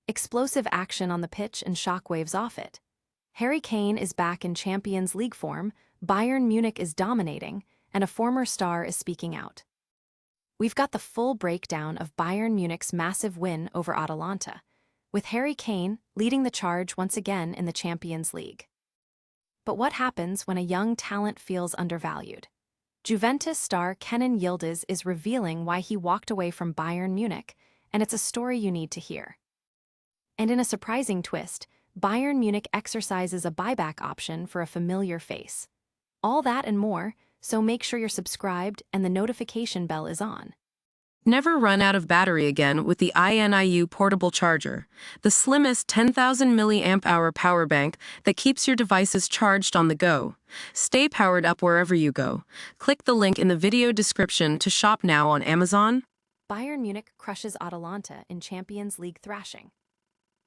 Explosive action on the pitch and shockwaves off it. Harry Kane is back in Champions League form, Bayern Munich is dominating, and a former star is speaking out. We've got the full breakdown of Bayern Munich's massive win over Atalanta, with Harry Kane leading the charge once again in the Champions League. But what happens when a young talent feels undervalued? Juventus star Kenan Yildiz is revealing why he walked away from Bayern Munich, and it's a story you need to hear. And in a surprising twist, Bayern Munich exercises a buyback option for a familiar face. All that and more, so make sure you're subscribed and the notification bell is on. Never run out of battery again with the INIU portable charger, the slimmest 10,000 mAh power bank that keeps your devices charged on the go. Stay powered up wherever you go. Click the link in the video description to shop now on Amazon. Bayern Munich crushes Atalanta in Champions League thrashing.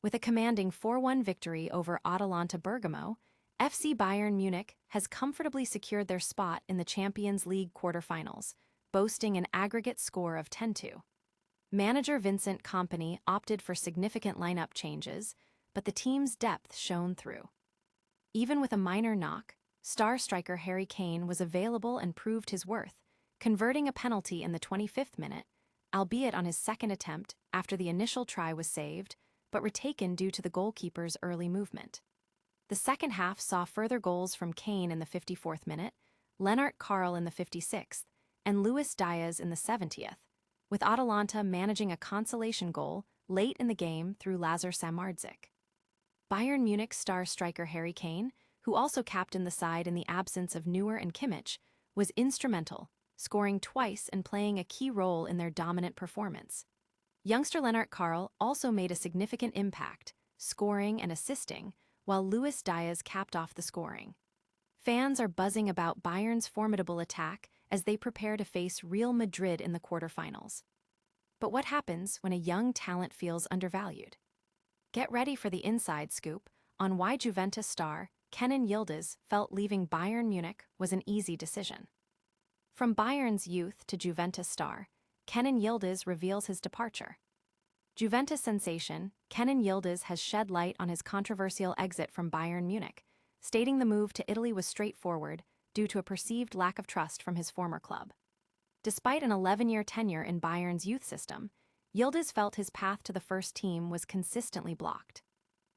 With a commanding 4-1 victory over Atalanta Bergamo, FC Bayern Munich has comfortably secured their spot in the Champions League quarterfinals, boasting an aggregate score of 10-2. Manager Vincent Kompany opted for significant lineup changes, but the team's depth shone through. Even with a minor knock, star striker Harry Kane was available and proved his worth, converting a penalty in the 25th minute, albeit on his second attempt after the initial try was saved, but retaken due to the goalkeeper's early movement. The second half saw further goals from Kane in the 54th minute, Lennart Karl in the 56th, and Luis Diaz in the 70th, with Atalanta managing a consolation goal late in the game through Lazar Samardžić. Bayern Munich star striker Harry Kane, who also captained the side in the absence of Neuer and Kimmich, was instrumental, scoring twice and playing a key role in their dominant performance. Youngster Lennart Karl also made a significant impact, scoring and assisting, while Luis Diaz capped off the scoring. Fans are buzzing about Bayern's formidable attack as they prepare to face Real Madrid in the quarterfinals. But what happens when a young talent feels undervalued? Get ready for the inside scoop on why Juventus star Kenan Yildiz felt leaving Bayern Munich was an easy decision. From Bayern's youth to Juventus star, Kenan Yildiz reveals his departure. Juventus sensation Kenan Yildiz has shed light on his controversial exit from Bayern Munich, stating the move to Italy was straightforward due to a perceived lack of trust from his former club. Despite an 11-year tenure in Bayern's youth system, Yildiz felt his path to the first team was consistently blocked.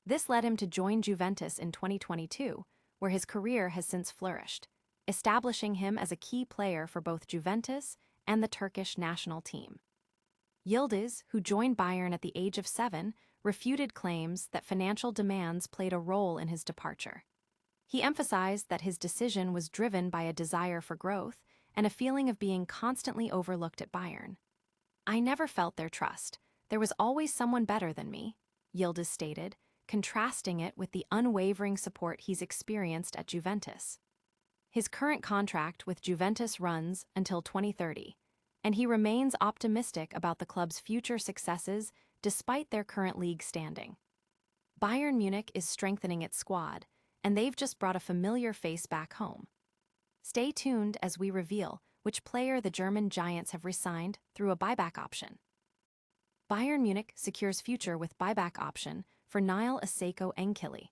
This led him to join Juventus in 2022, where his career has since flourished, establishing him as a key player for both Juventus and the Turkish national team. Yildiz, who joined Bayern at the age of 7, refuted claims that financial demands played a role in his departure. He emphasized that his decision was driven by a desire for growth and a feeling of being constantly overlooked at Bayern. "I never felt their trust. There was always someone better than me," Yildiz stated, contrasting it with the unwavering support he's experienced at Juventus. His current contract with Juventus runs until 2030, and he remains optimistic about the club's future successes despite their current league standing. Bayern Munich is strengthening its squad, and they've just brought a familiar face back home. Stay tuned as we reveal which player the German Giants have re-signed through a buyback option. Bayern Munich secures future with buyback option for Noël Aséko Nkili.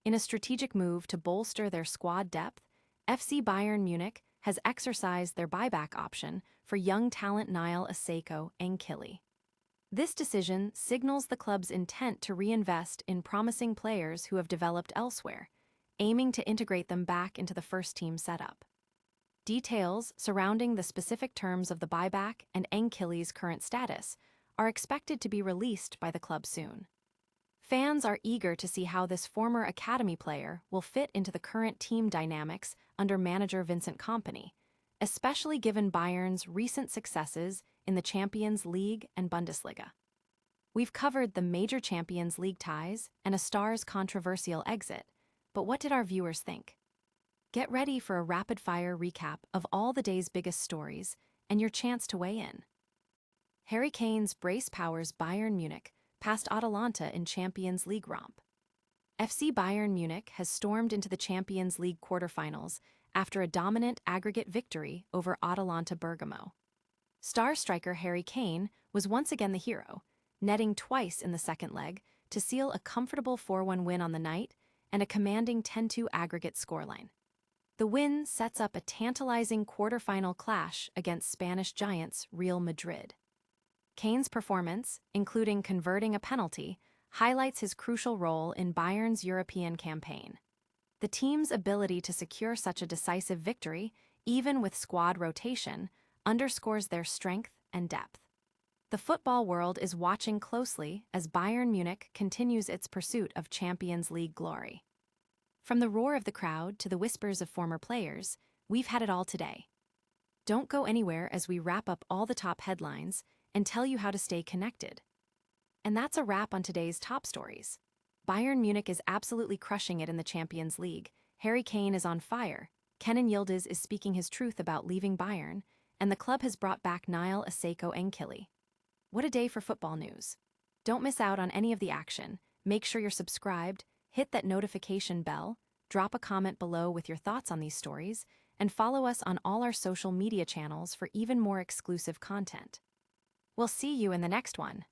In a strategic move to bolster their squad depth, FC Bayern Munich has exercised their buyback option for young talent Noël Aséko Nkili. This decision signals the club's intent to reinvest in promising players who have developed elsewhere, aiming to integrate them back into the first-team setup. Details surrounding the specific terms of the buyback and Nkili's current status are expected to be released by the club soon. Fans are eager to see how this former academy player will fit into the current team dynamics under manager Vincent Kompany, especially given Bayern's recent successes in the Champions League and Bundesliga. We've covered the major Champions League ties and a star's controversial exit, but what did our viewers think? Get ready for a rapid-fire recap of all the day's biggest stories and your chance to weigh in. Harry Kane's brace powers Bayern Munich past Atalanta in Champions League romp. FC Bayern Munich has stormed into the Champions League quarterfinals after a dominant aggregate victory over Atalanta Bergamo. Star striker Harry Kane was once again the hero, netting twice in the second leg to seal a comfortable 4-1 win on the night and a commanding 10-2 aggregate scoreline. The win sets up a tantalizing quarter-final clash against Spanish giants Real Madrid. Kane's performance, including converting a penalty, highlights his crucial role in Bayern's European campaign. The team's ability to secure such a decisive victory, even with squad rotation, underscores their strength and depth. The football world is watching closely as Bayern Munich continues its pursuit of Champions League glory. From the roar of the crowd to the whispers of former players, we've had it all today. Don't go anywhere as we wrap up all the top headlines and tell you how to stay connected. And that's a wrap on today's top stories. Bayern Munich is absolutely crushing it in the Champions League. Harry Kane is on fire. Kenan Yildiz is speaking his truth about leaving Bayern, and the club has brought back Noël Aséko Nkili. What a day for football news. Don't miss out on any of the action. Make sure you're subscribed, hit that notification bell, drop a comment below with your thoughts on these stories, and follow us on all our social media channels for even more exclusive content. We'll see you in the next one.